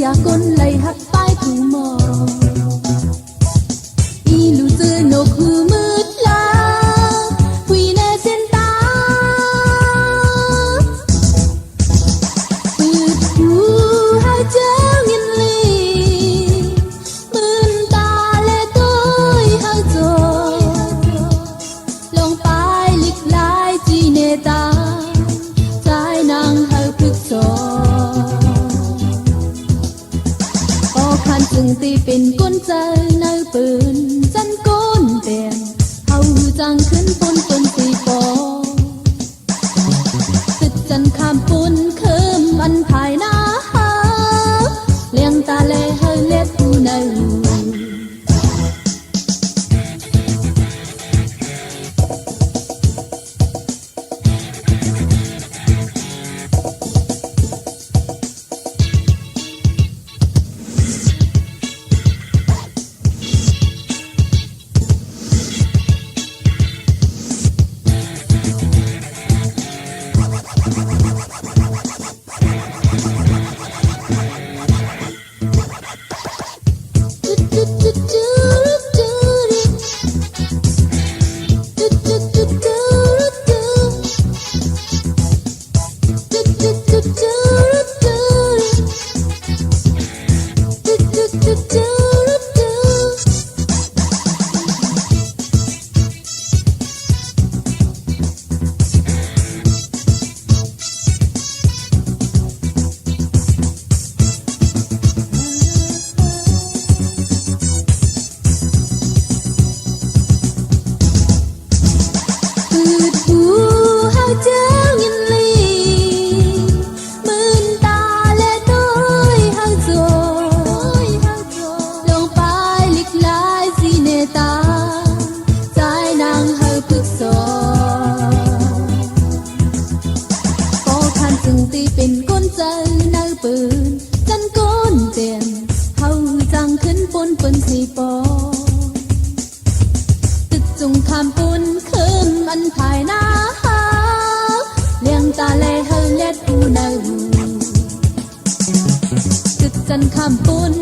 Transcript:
ya con lay hắt tay thủ mò y lu dư nô khu mứt la quy nè sen ta bứt khu hai chéo nghìn ly mươn ta lệ tôi hai rồi lòng bay lịch lại chỉ nè ta trái nàng hai phức gióจึงตีเป็นก้นใจในปืนจันก้นแดงเฮาจังขึ้นปนเป็นตีปอตึกจันข้ามปุนเคิมอันภายหน้าหาเลี้ยงตาแลเฮาเล็บผู้ในเป็นก้นใจในปืนจันก้นเตียนเฮาจังขึ้นปนเป็นสีปอตึกจุงข้ามปุนเคิมอันภายหน้าหาเลี้ยงตาแลเฮาเล็ดผู้ในตึกจันข้ามปุน